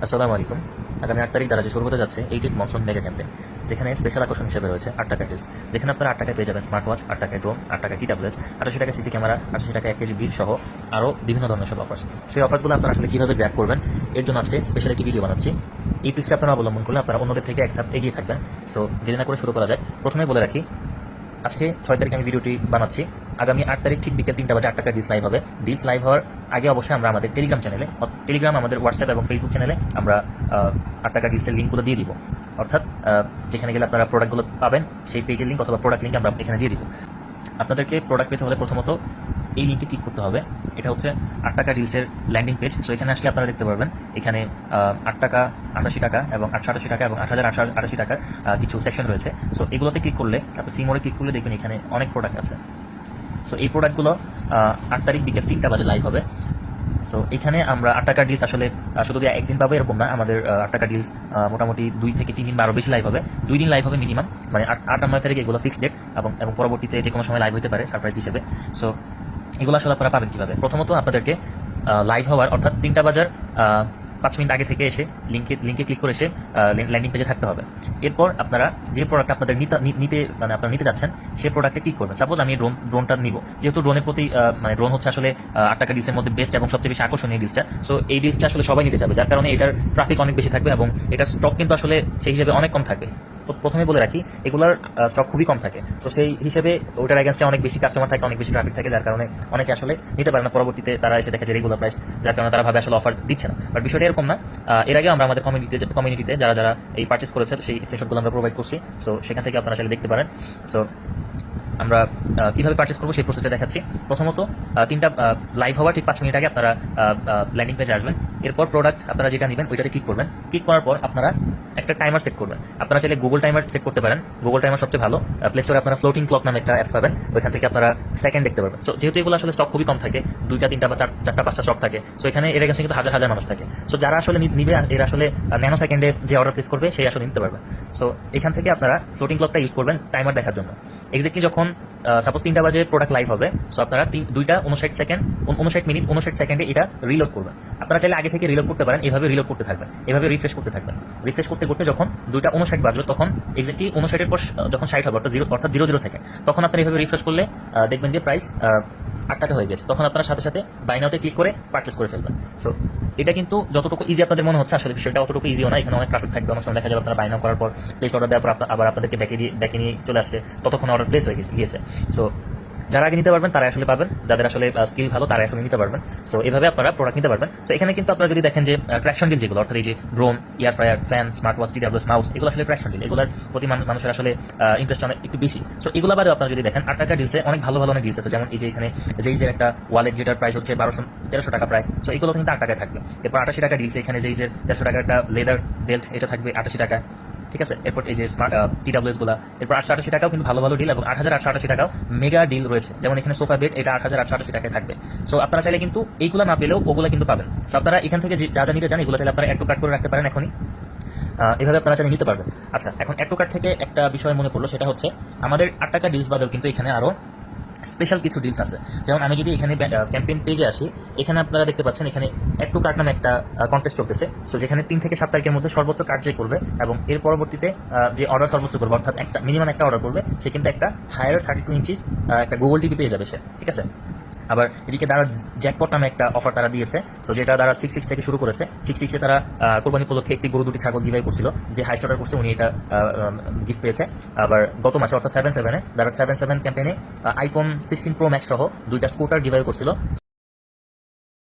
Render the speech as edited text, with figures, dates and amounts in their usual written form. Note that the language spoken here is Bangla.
আসসালামু আলাইকুম। আগামী 8 তারিখ দ্বারা যে শুরু হতে যাচ্ছে 8 মনসুন মেগা ক্যাম্পেইন, যেখানে স্পেশাল আকর্ষণ হিসেবে রয়েছে 8 টাকা ডিলস, যেখানে আপনারা 8 টাকায় পেয়ে যাবেন স্মার্ট ওয়াচ, 8 টাকায় ড্রোন, 8 টাকায় TWS, 88 টাকা সিসি ক্যামেরা, 88 টাকা 1 কেজি বিফ সহ আরও বিভিন্ন ধরনের সব অফার্স। সেই অফার্সগুলো আপনারা আসলে কীভাবে গ্র্যাব করবেন, এর জন্য আজকে স্পেশাল একটি ভিডিও বানাচ্ছি। এই টিপসটা আপনারা অবলম্বন করলে আপনারা অন্যদের থেকে এক ধাপ এগিয়ে থাকবেন। সো দেরি না করে শুরু করা যায়। প্রথমেই বলে রাখি, আজকে 6 তারিখ আমি ভিডিওটি বানাচ্ছি। আগামী 8 তারিখ ঠিক বিকেল 3টা বাজে 8 টাকা ডিলস লাইভ হবে। ডিলস লাইভ হওয়ার আগে অবশ্যই আমরা আমাদের টেলিগ্রাম চ্যানেলে, আমাদের হোয়াটসঅ্যাপ এবং ফেসবুক চ্যানেলে আমরা 8 টাকা ডিলসের লিঙ্কগুলো দিয়ে দিব। অর্থাৎ যেখানে গেলে আপনারা প্রোডাক্টগুলো পাবেন সেই পেজের লিঙ্ক অথবা প্রোডাক্ট লিঙ্ক আমরা এখানে দিয়ে দিব। আপনাদেরকে প্রোডাক্ট পেতে হলে প্রথমত এই লিঙ্কে ক্লিক করতে হবে। এটা হচ্ছে 8 টাকা ডিলসের ল্যান্ডিং পেজ। সো এখানে আসলে আপনারা দেখতে পারবেন এখানে 8 টাকা, 88 টাকা এবং 888 টাকা এবং 8888 টাকার কিছু সেকশন রয়েছে। সো এগুলোতে ক্লিক করলে, আপনি সিমোরে ক্লিক করলে দেখবেন এখানে অনেক প্রোডাক্ট আছে। সো এই প্রোডাক্টগুলো 8 তারিখ বিকেল 3টা বাজে লাইভ হবে। সো এখানে আমরা 8 টাকা ডিলস আসলে শুধু যে একদিন পাবো এরকম না। আমাদের 8 টাকা ডিলস মোটামুটি 2 থেকে 3 দিন বা আরও বেশি লাইভ হবে। 2 দিন লাইভ হবে মিনিমাম, মানে 8 আর 9 তারিখ এগুলো ফিক্সড ডেট এবং পরবর্তীতে যে কোনো সময় লাইভ হতে পারে সারপ্রাইজ হিসেবে। সো এগুলো আসলে আপনারা পাবেন কীভাবে? প্রথমত আপনাদেরকে লাইভ হওয়ার অর্থাৎ 3টা বাজার 5 মিনিট আগে থেকে এসে লিঙ্কে ক্লিক করে এসে ল্যান্ডিং পেজে থাকতে হবে। এরপর আপনারা যে প্রোডাক্ট আপনাদের আপনারা নিতে যাচ্ছেন সেই প্রোডাক্টে ক্লিক করবেন। সাপোজ আমি ড্রোনটা নিব, যেহেতু ড্রোনের প্রতি ড্রোন হচ্ছে আসলে 8 টাকা ডিলসের মধ্যে বেস্ট এবং সবচেয়ে বেশি আকর্ষণীয় ডিলসটা। সো এই ডিলসটা আসলে সবাই নিতে যাবে, যার কারণে এটার ট্রাফিক অনেক বেশি থাকবে এবং এটার স্টক কিন্তু আসলে সেই হিসেবে অনেক কম থাকবে। প্রথমে বলে রাখি, এগুলোর স্টক খুবই কম থাকে। তো সেই হিসেবে ওটার এগেন্স্টে অনেক বেশি কাস্টমার থাকে, অনেক বেশি ট্রাফিক থাকে, যার কারণে অনেকে আসলে নিতে পারে না। পরবর্তীতে তারা এসে দেখে যে রেগুলার প্রাইস, যার কারণে তারা ভাবে আসলে অফার দিচ্ছে না। বাট বিষয়টা এরকম না। এর আগে আমরা আমাদের কমিউনিটিতে যারা এই পার্চেস করেছে সেই স্ক্রিনশটগুলো আমরা প্রোভাইড করছি। সো সেখান থেকে আপনারা আসলে দেখতে পারেন। সো আমরা কীভাবে পার্চেস করবো সেই প্রসেসটা দেখাচ্ছি। প্রথমত 3টা লাইভ হওয়ার ঠিক 5 মিনিট আগে আপনারা ল্যান্ডিং পেজে আসবেন। এরপর প্রোডাক্ট আপনারা যেটা নেবেন ওইটাতে ক্লিক করবেন। ক্লিক করার পর আপনারা একটা টাইমার সেট করবেন। আপনারা চাইলে গুগল টাইমার সেট করতে পারেন। গুগল টাইমার সবচেয়ে ভালো। প্লে স্টোরে আপনারা ফ্লোটিং ক্লক নামে একটা অ্যাপস পাবেন, ওইখান থেকে আপনারা সেকেন্ড দেখতে পারবেন। সো যেহেতু এগুলো আসলে স্টক খুবই কম থাকে, 2টা 3টা বা 4টা 5টা স্টক থাকে। সো এখানে এর কাছে কিন্তু হাজার হাজার মানুষ থাকে। সো যারা আসলে নিবে এর আসলে ন্যানো সেকেন্ডে যে অর্ডার প্লেস করবে সেই আসলে নিতে পারবে। সো এখান থেকে আপনারা ফ্লোটিং ক্লকটা ইউজ করবেন টাইমার দেখার জন্য। এক্স্যাক্টলি যখন সাপোজ 3টা বাজে প্রোডাক্ট লাইভ হবে, সো আপনারা 2টা 59 মিনিট 59 সেকেন্ডে এটা রিলোড করবেন। আপনারা চাইলে আগে থেকে রিলোড করতে পারেন, এভাবে রিলোড করতে থাকবেন, এভাবে রিফ্রেশ করতে থাকবেন। রিফ্রেশ করতে করতে যখন 2টা 59 বাজবে, তখন এক্স্যাক্টলি 59-এর পর যখন 60 হবে অর্থাৎ 00 সেকেন্ড, তখন আপনারা এভাবে রিফ্রেশ করলে দেখবেন যে প্রাইস 8 টাকা হয়ে গেছে। তখন আপনারা সাথে সাথে বাই নাওতে ক্লিক করে পারচেস করে ফেলবেন। সো এটা কিন্তু যতটুকু ইজি আপনাদের মনে হচ্ছে, আসলে বিষয়টা অতটুকু ইজিও না। এখানে অনেক ট্রাফিক থাকবে। অনেক সময় দেখা যাবে আপনারা বাই নাও করার পর প্লেস অর্ডার দেওয়ার পর আবার আপনাদেরকে ব্যাকে নিয়ে চলে আসছে, ততক্ষণ অর্ডার প্লেস হয়ে গিয়েছে। সো যারা আগে নিতে পারবেন তারা আসলে পাবেন, যাদের আসলে স্কিল ভালো তারা আসলে নিতে পারবেন। সো এভাবে আপনারা প্রোডাক্ট নিতে পারবেন। সো এখানে কিন্তু আপনারা যদি দেখেন যে ট্র্যাকশন ডিল যেগুলো, অর্থাৎ এই যে drone, air fryer, fan, smart watch, TWS, mouse, এগুলো আসলে ট্র্যাকশন ডিল। এগুলোর প্রতি মানুষের আসলে ইন্টারেস্ট অনেক একটু বেশি। সো এগুলো বাদেও আপনারা যদি দেখেন 8 টাকা ডিলসে অনেক ভালো ভালো অনেক ডিলস আছে। যেমন এই যে এখানে যেইজের একটা ওয়ালেট, যেটার প্রাইস হচ্ছে 1300 টাকা প্রায়। সো এগুলো কিন্তু 8 টাকায় থাকবে। এরপর 88 টাকা ডিলসে এখানে যেইজের 150 টাকার একটা লেদার বেল্ট, এটা থাকবে 88 টাকা। ঠিক আছে। এরপর এই যে স্মার্ট TWS গুলা, এরপর 888 টাকাও কিন্তু ভালো ভালো ডিল এবং 8888 টাকাও মেগা ডিল রয়েছে। যেমন এখানে সোফা বেড, এটা 8888 টাকায় থাকবে। সো আপনারা চাইলে কিন্তু এইগুলো না পেলেও ওগুলো কিন্তু পাবেন। সো আপনারা এখান থেকে যা যা নিতে চান এগুলো চাইলে আপনারা অ্যাড টু কার্ট করে রাখতে পারেন এখনই। এভাবে আপনারা চাইলে নিতে পারবেন। আচ্ছা, এখন অ্যাড টু কার্ট থেকে একটা বিষয় মনে পড়লো, সেটা হচ্ছে আমাদের 8 টাকা ডিলস বাদেও কিন্তু এখানে আরও স্পেশাল কিছু ডিলস আছে। যেমন আমি যদি এখানে ক্যাম্পেইন পেজে আসি, এখানে আপনারা দেখতে পাচ্ছেন এখানে অ্যাড টু কার্ট নামে একটা কন্টেস্ট চলতেছে। সো যেখানে 3 থেকে 7 তারিখের মধ্যে সর্বোচ্চ কার্ড যে করবে এবং এর পরবর্তীতে যে অর্ডার সর্বোচ্চ করবে, অর্থাৎ মিনিমাম একটা অর্ডার করবে, সে কিন্তু একটা হায়ার 32 ইঞ্চিস একটা গুগল টিভি পেয়ে যাবে সে। ঠিক আছে। আবার এদিকে তারা জ্যাকপট নামে একটা অফার তারা দিয়েছে। তো যেটা তারা 66 থেকে শুরু করেছে। 66-এ তারা কোরবানি উপলক্ষে একটি গরু 2টি ছাগল গিভওয়ে করছিল। যে হাইস্ট অর্ডার করছে উনি এটা গিফট পেয়েছে। আবার গত মাসে অর্থাৎ 77-এ তারা 77 ক্যাম্পেইনে iPhone 16 Pro Max সহ 2টা স্কুটার গিভওয়ে করছিল।